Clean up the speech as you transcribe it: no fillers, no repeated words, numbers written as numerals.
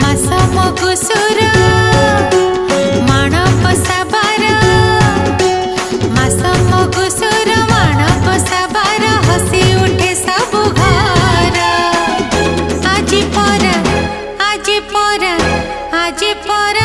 मास मगुसुर माणपसा बार मास मगुसुर माणपसा बार हसी उठे सबु घर आज पर आज पर आज पर